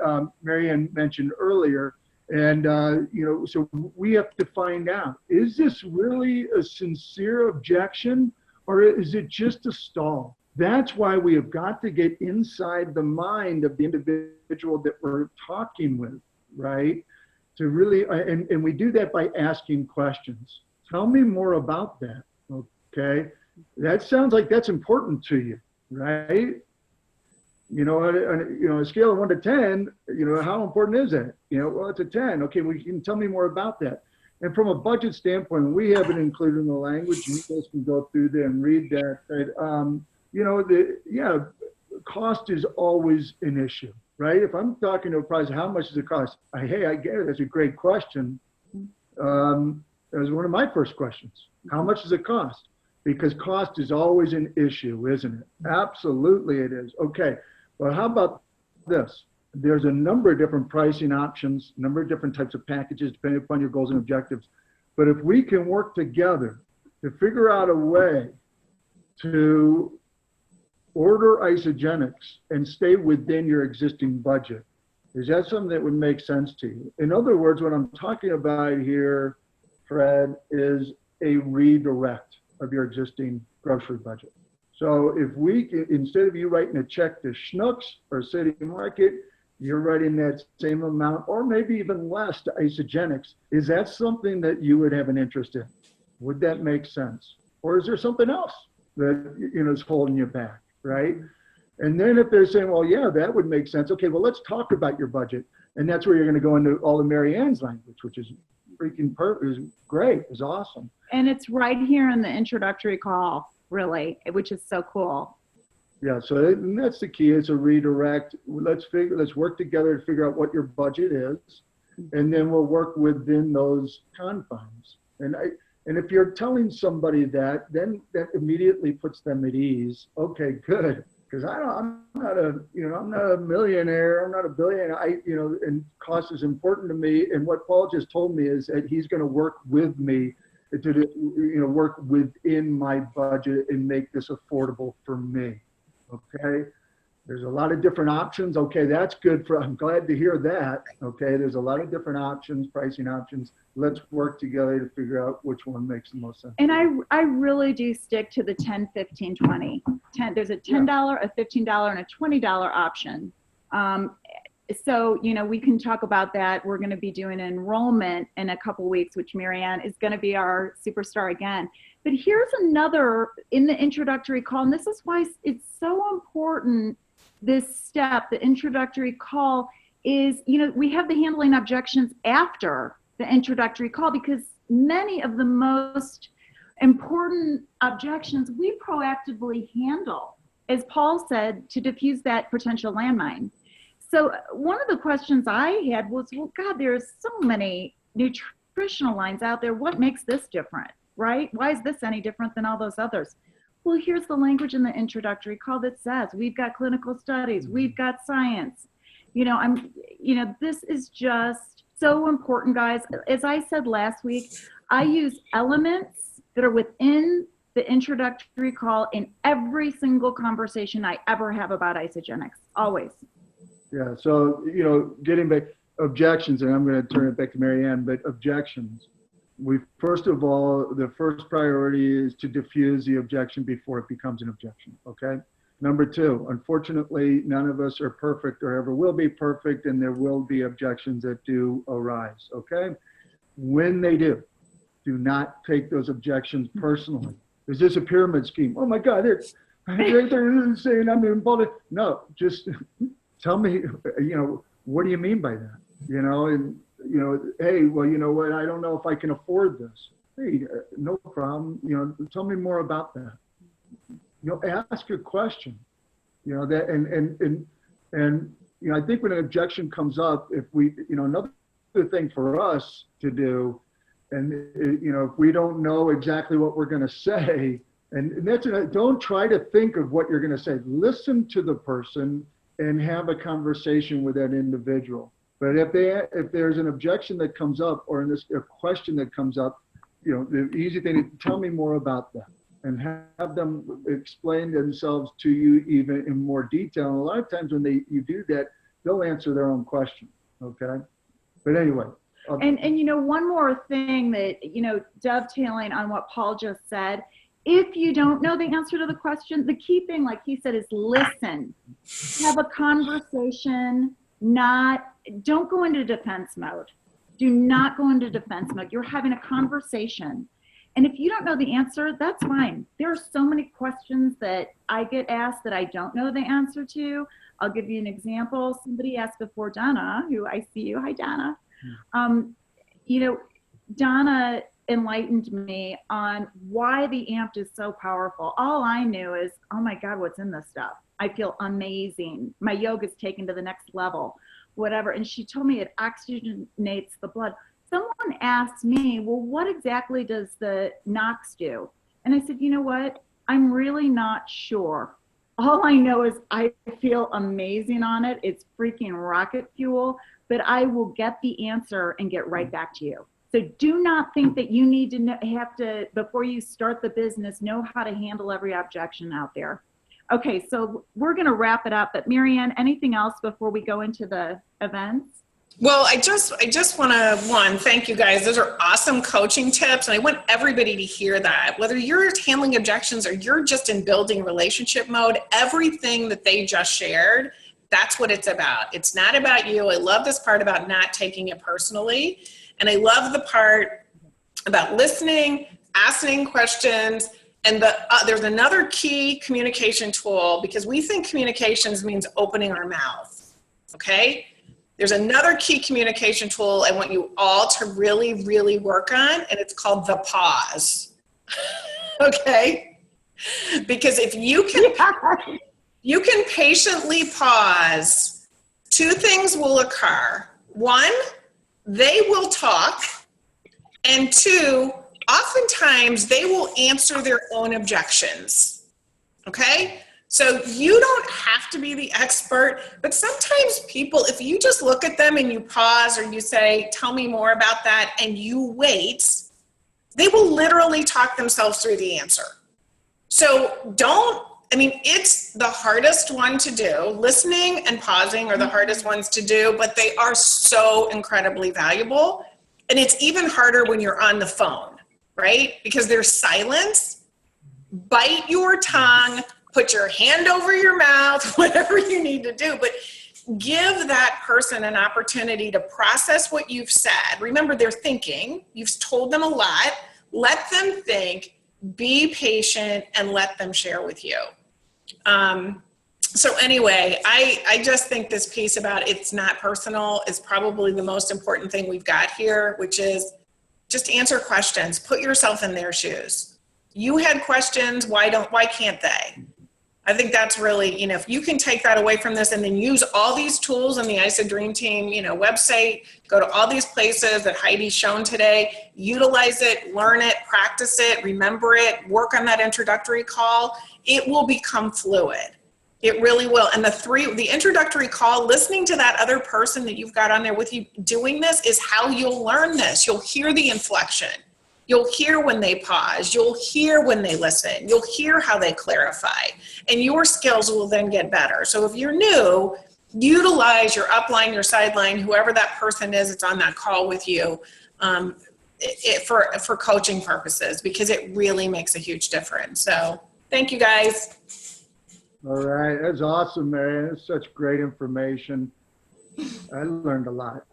Marianne mentioned earlier, and you know, so we have to find out: is this really a sincere objection, or is it just a stall? That's why we have got to get inside the mind of the individual that we're talking with, right? To really, and we do that by asking questions. Tell me more about that. Okay, that sounds like that's important to you, right? You know, on a scale of 1 to 10, you know, how important is that? You know, well, it's a 10. Okay, well, you can tell me more about that. And from a budget standpoint, we have it included in the language. You guys can go through there and read that. You know, cost is always an issue, right? If I'm talking to a price, how much does it cost? Hey, I get it. That's a great question. That was one of my first questions. How much does it cost? Because cost is always an issue, isn't it? Absolutely it is. Okay, well, how about this? There's a number of different pricing options, a number of different types of packages, depending upon your goals and objectives. But if we can work together to figure out a way to order isogenics and stay within your existing budget, is that something that would make sense to you? In other words, what I'm talking about here, Fred, is a redirect of your existing grocery budget. So if we can, instead of you writing a check to Schnucks or City Market, you're writing that same amount or maybe even less to isogenics. Is that something that you would have an interest in? Would that make sense? Or is there something else that, you know, is holding you back, right? And then if they're saying, well, yeah, that would make sense. Okay, well, let's talk about your budget. And that's where you're going to go into all of Mary Ann's language, which is freaking perfect, is great, is awesome. And it's right here in the introductory call, really, which is so cool. Yeah, so that's the key. It's a redirect. Let's work together to figure out what your budget is, and then we'll work within those confines. And if you're telling somebody that, then that immediately puts them at ease. Okay, good, because I'm not a millionaire. I'm not a billionaire. And cost is important to me. And what Paul just told me is that he's going to work with me to work within my budget and make this affordable for me. Okay, there's a lot of different options. Okay, that's good I'm glad to hear that. Okay, there's a lot of different options, pricing options. Let's work together to figure out which one makes the most sense. And I really do stick to the 10, 15, 20. There's a $10, a $15, and a $20 option. So, you know, we can talk about that. We're going to be doing enrollment in a couple weeks, which Mary Ann is going to be our superstar again. But here's another in the introductory call, and this is why it's so important, this step, the introductory call is, you know, we have the handling objections after the introductory call because many of the most important objections we proactively handle, as Paul said, to diffuse that potential landmine. So one of the questions I had was, well, God, there's so many nutritional lines out there. What makes this different, right? Why is this any different than all those others? Well, here's the language in the introductory call that says, we've got clinical studies, we've got science. This is just so important, guys. As I said last week, I use elements that are within the introductory call in every single conversation I ever have about isogenics, always. Yeah, so, you know, getting back, objections, and I'm going to turn it back to Mary Ann, but objections. First of all, the first priority is to diffuse the objection before it becomes an objection, okay? Number two, unfortunately, none of us are perfect or ever will be perfect, and there will be objections that do arise, okay? When they do not take those objections personally. Is this a pyramid scheme? Oh my God, they're saying I'm involved. No, just tell me, you know, what do you mean by that? You know, and, you know, hey, well, you know what, I don't know if I can afford this. Hey, no problem. You know, tell me more about that. You know, ask a question. You know, that, and you know, I think when an objection comes up, if we, you know, another thing for us to do, and, you know, if we don't know exactly what we're going to say, and that's, don't try to think of what you're going to say. Listen to the person and have a conversation with that individual. But if there's an objection that comes up or a question that comes up, you know, the easy thing is tell me more about that and have them explain themselves to you even in more detail. And a lot of times when you do that, they'll answer their own question. Okay. But anyway. And you know, one more thing that, you know, dovetailing on what Paul just said, if you don't know the answer to the question, the key thing, like he said, is listen. Have a conversation, don't go into defense mode. Do not go into defense mode. You're having a conversation. And if you don't know the answer, that's fine. There are so many questions that I get asked that I don't know the answer to. I'll give you an example. Somebody asked before, Donna, who I see you. Hi, Donna. You know, Donna enlightened me on why the AMP is so powerful. All I knew is, oh my God, what's in this stuff? I feel amazing. My yoga's taken to the next level, whatever. And she told me it oxygenates the blood. Someone asked me, well, what exactly does the NOx do? And I said, you know what? I'm really not sure. All I know is I feel amazing on it. It's freaking rocket fuel, but I will get the answer and get right back to you. So do not think that you need to have to, before you start the business, know how to handle every objection out there. Okay, so we're going to wrap it up, but Marianne, anything else before we go into the events? Well, I just want to, thank you guys. Those are awesome coaching tips. And I want everybody to hear that. Whether you're handling objections or you're just in building relationship mode, everything that they just shared, that's what it's about. It's not about you. I love this part about not taking it personally. And I love the part about listening, asking questions, and there's another key communication tool, because we think communications means opening our mouth, okay? There's another key communication tool I want you all to really, really work on, and it's called the pause, okay? Because if you can patiently pause, two things will occur. One, they will talk, and two, oftentimes they will answer their own objections, okay? So you don't have to be the expert, but sometimes people, if you just look at them and you pause or you say, tell me more about that, and you wait, they will literally talk themselves through the answer. So it's the hardest one to do. Listening and pausing are the hardest ones to do, but they are so incredibly valuable. And it's even harder when you're on the phone, right? Because there's silence. Bite your tongue, put your hand over your mouth, whatever you need to do, but give that person an opportunity to process what you've said. Remember, they're thinking. You've told them a lot. Let them think, be patient, and let them share with you. So anyway, I just think this piece about it's not personal is probably the most important thing we've got here, which is just answer questions. Put yourself in their shoes. You had questions, why can't they? I think that's really, if you can take that away from this and then use all these tools in the ISA Dream Team, website, go to all these places that Heidi's shown today, utilize it, learn it, practice it, remember it, work on that introductory call, it will become fluid. It really will. And the introductory call, listening to that other person that you've got on there with you doing this is how you'll learn this. You'll hear the inflection. You'll hear when they pause. You'll hear when they listen. You'll hear how they clarify. And your skills will then get better. So if you're new, utilize your upline, your sideline, whoever that person is that's on that call with you for coaching purposes, because it really makes a huge difference. So thank you, guys. All right. That's awesome, Marianne. That's such great information. I learned a lot.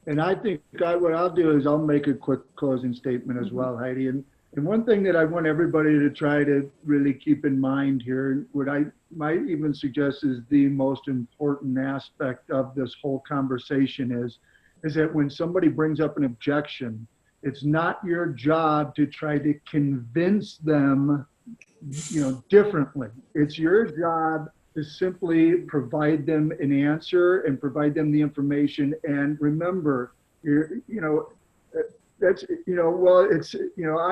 And I think what I'll do is I'll make a quick closing statement as well, Heidi. And one thing that I want everybody to try to really keep in mind here, what I might even suggest is the most important aspect of this whole conversation is that when somebody brings up an objection, it's not your job to try to convince them, differently. It's your job to simply provide them an answer and provide them the information. And remember, I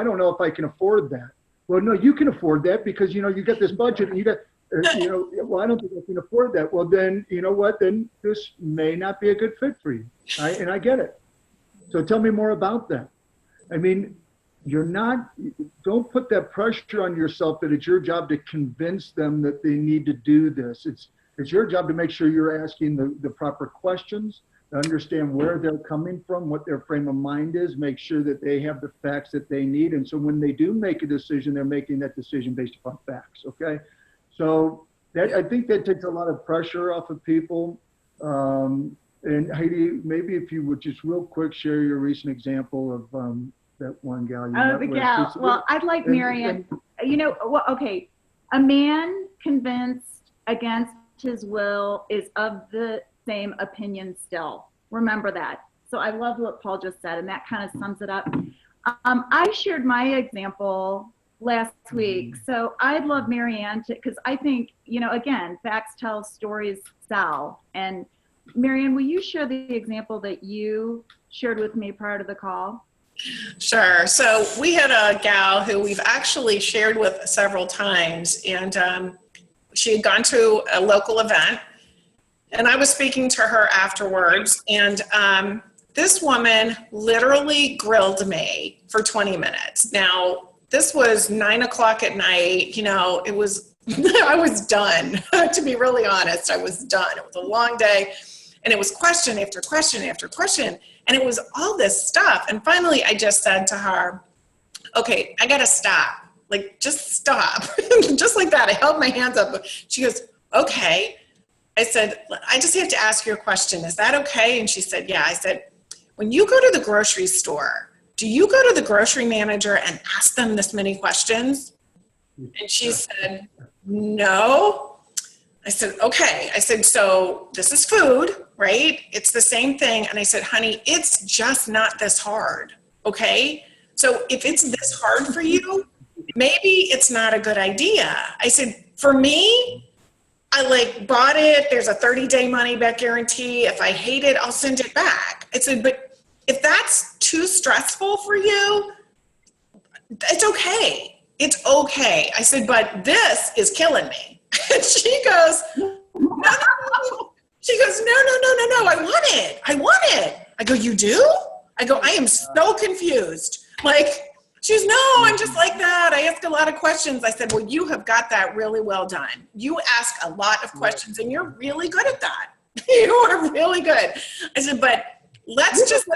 don't know if I can afford that. Well, no, you can afford that because, you got this budget and you got, well, I don't think I can afford that. Well, then, you know what, then this may not be a good fit for you. And I get it. So tell me more about that. Don't put that pressure on yourself that it's your job to convince them that they need to do this. It's your job to make sure you're asking the proper questions, to understand where they're coming from, what their frame of mind is, make sure that they have the facts that they need. And so when they do make a decision, they're making that decision based upon facts, okay? So I think that takes a lot of pressure off of people. And Heidi, maybe if you would just real quick share your recent example of that one gal you Oh, met the with. gal. She's- Well, I'd like and- Marianne. You know, well, okay. A man convinced against his will is of the same opinion still. Remember that. So I love what Paul just said, and that kind of sums it up. I shared my example last week. So I'd love Marianne to, because I think, you know, again, facts tell, stories sell. And Marianne, will you share the example that you shared with me prior to the call? Sure. So we had a gal who we've actually shared with several times, and she had gone to a local event, and I was speaking to her afterwards, and this woman literally grilled me for 20 minutes. Now, this was 9 o'clock at night. You know, it was, I was done. To be really honest, I was done. It was a long day, and it was question after question after question. And it was all this stuff. And finally, I just said to her, okay, I got to stop. Like, just stop. Just like that. I held my hands up. She goes, okay. I said, I just have to ask you a question. Is that okay? And she said, yeah. I said, when you go to the grocery store, do you go to the grocery manager and ask them this many questions? And she said, no. I said, okay. I said, so this is food, right? It's the same thing. And I said, honey, it's just not this hard, okay? So if it's this hard for you, maybe it's not a good idea. I said, for me, I like bought it. There's a 30-day money back guarantee. If I hate it, I'll send it back. I said, but if that's too stressful for you, it's okay. It's okay. I said, but this is killing me. And she goes, no. She goes, no. I want it. I go, you do? I go, I am so confused. Like, she's, no, I'm just like that. I ask a lot of questions. I said, well, you have got that really well done. You ask a lot of questions, and you're really good at that. You are really good. I said, but let's just.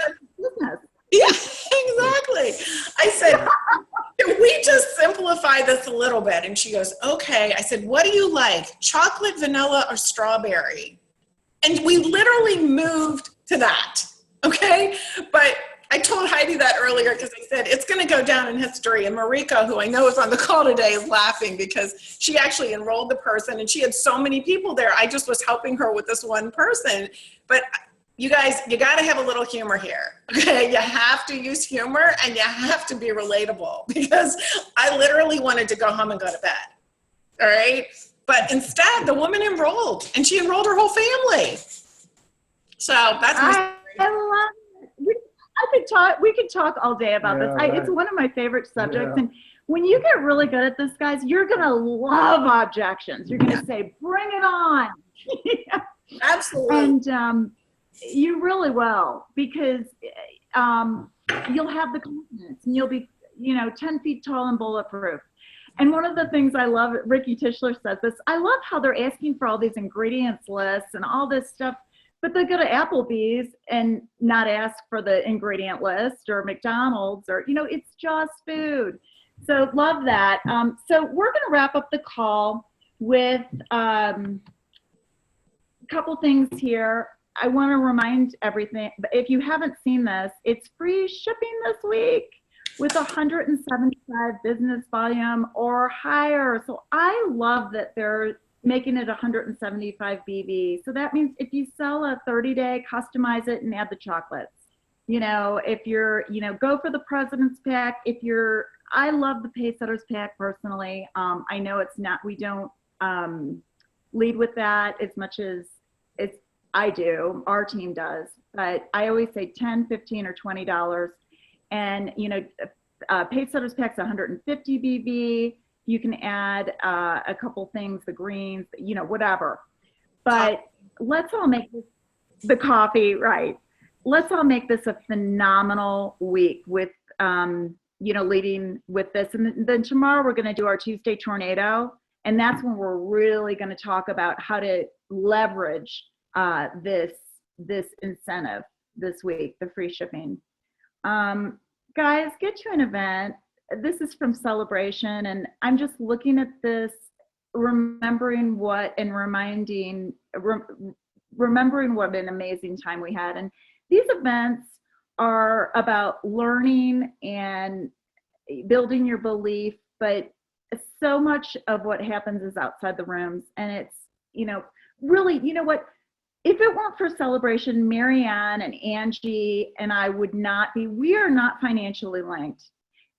Yeah, exactly. I said, can we just simplify this a little bit? And she goes, okay. I said, what do you like? Chocolate, vanilla, or strawberry? And we literally moved to that. Okay. But I told Heidi that earlier because I said, it's going to go down in history. And Marika, who I know is on the call today, is laughing because she actually enrolled the person and she had so many people there. I just was helping her with this one person. But you guys, you got to have a little humor here, okay? You have to use humor and you have to be relatable because I literally wanted to go home and go to bed, all right? But instead, the woman enrolled and she enrolled her whole family. So that's my I love it. We could talk all day about this. Right. It's one of my favorite subjects. Yeah. And when you get really good at this, guys, you're going to love objections. You're going to say, bring it on. Absolutely. And, you really will, because you'll have the confidence and you'll be, 10 feet tall and bulletproof. And one of the things I love, Ricky Tischler says this, I love how they're asking for all these ingredients lists and all this stuff, but they go to Applebee's and not ask for the ingredient list or McDonald's or, it's just food. So love that. So we're going to wrap up the call with a couple things here. I want to remind everything, if you haven't seen this, it's free shipping this week with 175 business volume or higher. So I love that they're making it 175 BV. So that means if you sell a 30-day, customize it and add the chocolates. If you're, go for the President's Pack. I love the Pacesetters Pack personally. I know we don't lead with that as much as I do, our team does, but I always say $10, $15, or $20. And, Pacesetters Pack's 150 BV. You can add a couple things, the greens, whatever. But let's all make this, the coffee, right. Let's all make this a phenomenal week with, leading with this. And then tomorrow we're going to do our Tuesday tornado. And that's when we're really going to talk about how to leverage this incentive this week, the free shipping. Guys, get to an event. This is from Celebration, and I'm just looking at this, remembering what an amazing time we had. And these events are about learning and building your belief, but so much of what happens is outside the rooms. And it's, really, you know what? If it weren't for Celebration, Marianne and Angie and I we are not financially linked.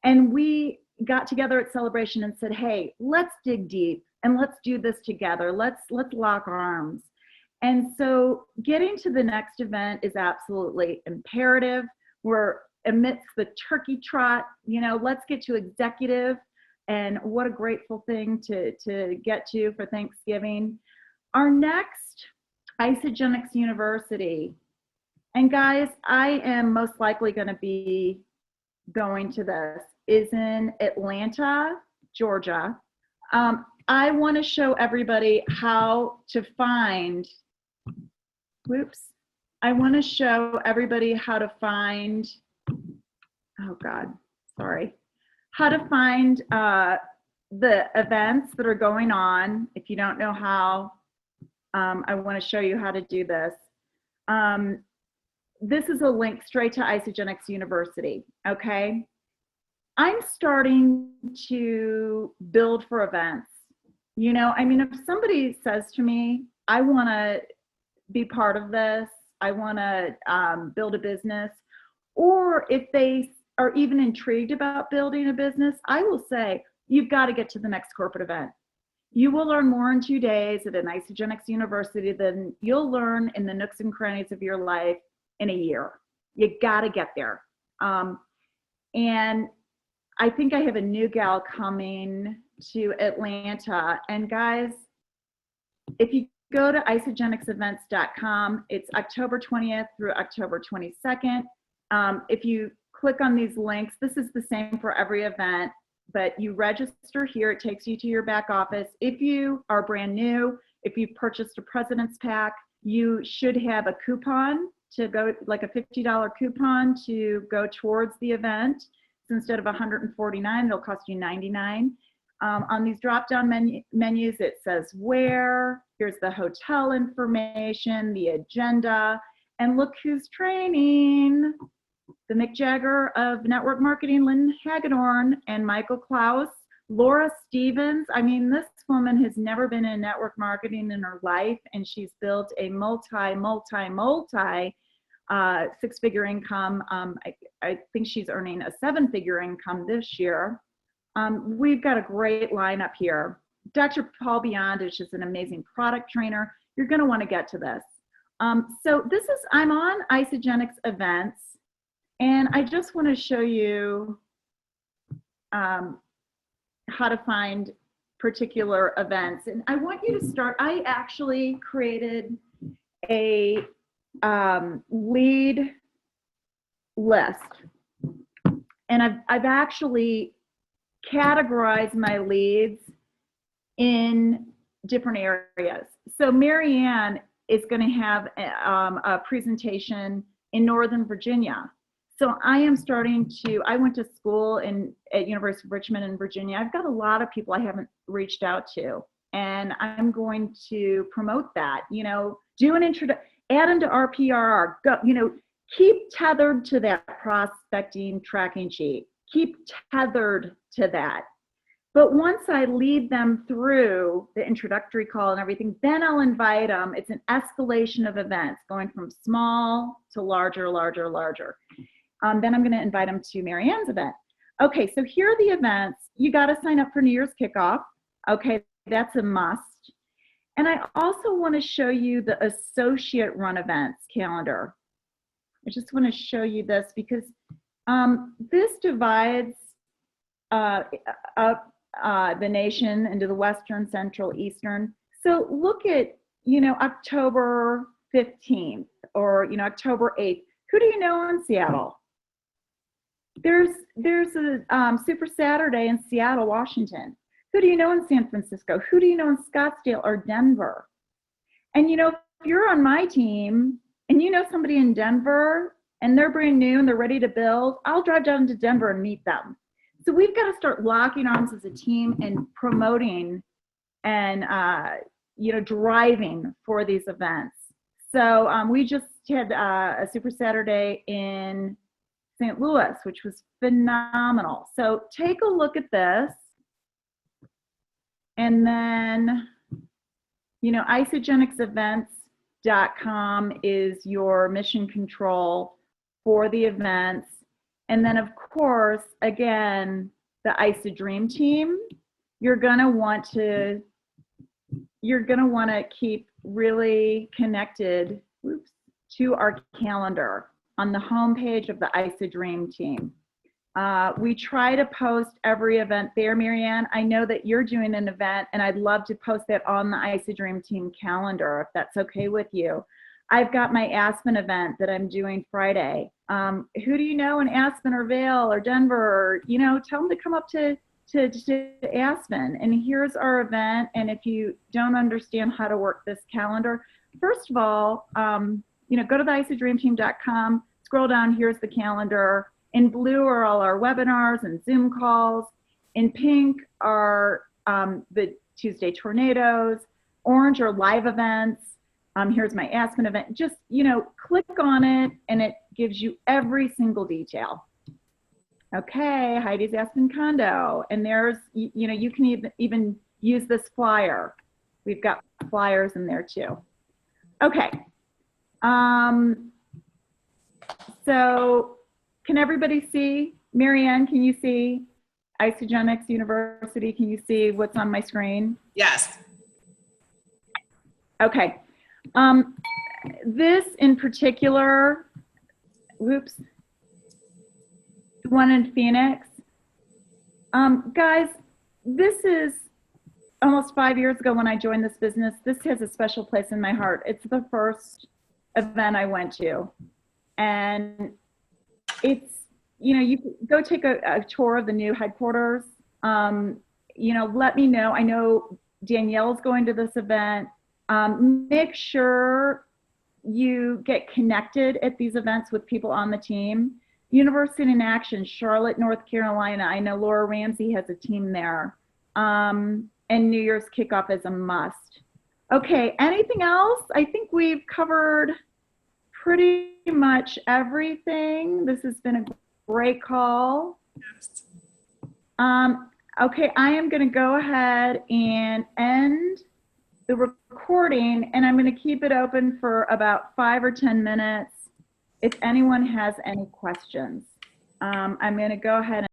And we got together at Celebration and said, hey, let's dig deep and let's do this together. Let's lock arms. And so getting to the next event is absolutely imperative. We're amidst the turkey trot, let's get to executive, and what a grateful thing to get to for Thanksgiving. Our next Isagenix University, and guys, I am most likely going to be going to this, is in Atlanta, Georgia. I want to show everybody how to find, I want to show everybody how to find, how to find the events that are going on. If you don't know how, I want to show you how to do this. This is a link straight to Isagenix University, okay? I'm starting to build for events. If somebody says to me, I want to be part of this, I want to build a business, or if they are even intrigued about building a business, I will say, you've got to get to the next corporate event. You will learn more in 2 days at an Isagenix University than you'll learn in the nooks and crannies of your life in a year. You got to get there. And I think I have a new gal coming to Atlanta. And guys, if you go to isagenixevents.com, it's October 20th through October 22nd. If you click on these links, this is the same for every event, but you register here, it takes you to your back office. If you are brand new, if you purchased a President's Pack, you should have a coupon to go, like a $50 coupon to go towards the event. So instead of $149, it'll cost you $99. On these drop-down menus, it says where, here's the hotel information, the agenda, and look who's training. The Mick Jagger of network marketing, Lynn Hagedorn, and Michael Klaus, Laura Stevens. I mean, this woman has never been in network marketing in her life, and she's built a multi six-figure income. I think she's earning a 7-figure income this year. We've got a great lineup here. Dr. Paul Beyondich is an amazing product trainer. You're going to want to get to this. So I'm on Isagenix Events. And I just want to show you how to find particular events. And I want you to start, I actually created a lead list. And I've actually categorized my leads in different areas. So Marianne is going to have a presentation in Northern Virginia. So I am starting to, I went to school at University of Richmond in Virginia. I've got a lot of people I haven't reached out to, and I'm going to promote that, do an introduction, add them to RPR, go, keep tethered to that prospecting tracking sheet, keep tethered to that. But once I lead them through the introductory call and everything, then I'll invite them. It's an escalation of events going from small to larger, larger, larger. Then I'm going to invite them to Marianne's event. Okay, so here are the events. You got to sign up for New Year's kickoff. Okay, that's a must. And I also want to show you the associate run events calendar. I just want to show you this because this divides up the nation into the Western, Central, Eastern. So look at, October 15th or, October 8th. Who do you know in Seattle? There's a Super Saturday in Seattle, Washington. Who do you know in San Francisco? Who do you know in Scottsdale or Denver? And if you're on my team and you know somebody in Denver and they're brand new and they're ready to build, I'll drive down to Denver and meet them. So we've got to start locking arms as a team and promoting and driving for these events. So we just had a Super Saturday in St. Louis, which was phenomenal. So take a look at this. And then, you know, isogenicsevents.com is your mission control for the events. And then, of course, again, the ISODream team, you're gonna want to keep really connected to our calendar on the homepage of the ISODream team. We try to post every event there, Marianne. I know that you're doing an event, and I'd love to post that on the ISODream team calendar, if that's okay with you. I've got my Aspen event that I'm doing Friday. Who do you know in Aspen or Vail or Denver? Or, you know, tell them to come up to Aspen. And here's our event. And if you don't understand how to work this calendar, first of all, you know, go to the isodreamteam.com, scroll down, here's the calendar. In blue are all our webinars and Zoom calls. In pink are the Tuesday tornadoes. Orange are live events. Here's my Aspen event. Just, you know, click on it and it gives you every single detail. Okay, Heidi's Aspen condo. And there's, you know, you can even use this flyer. We've got flyers in there too. Okay. So can everybody see? Marianne, can you see Isogenics University? Can you see what's on my screen? Yes. Okay. This in particular, whoops, the one in Phoenix. Guys, this is almost 5 years ago when I joined this business. This has a special place in my heart. It's the first event I went to. And it's, you know, you go take a tour of the new headquarters. You know, let me know. I know Danielle's going to this event. Make sure you get connected at these events with people on the team. University in Action, Charlotte, North Carolina. I know Laura Ramsey has a team there. And New Year's kickoff is a must. Okay, anything else? I think we've covered pretty much everything. This has been a great call. Yes. Okay, I am going to go ahead and end the recording, and I'm going to keep it open for about 5 or 10 minutes if anyone has any questions. I'm going to go ahead and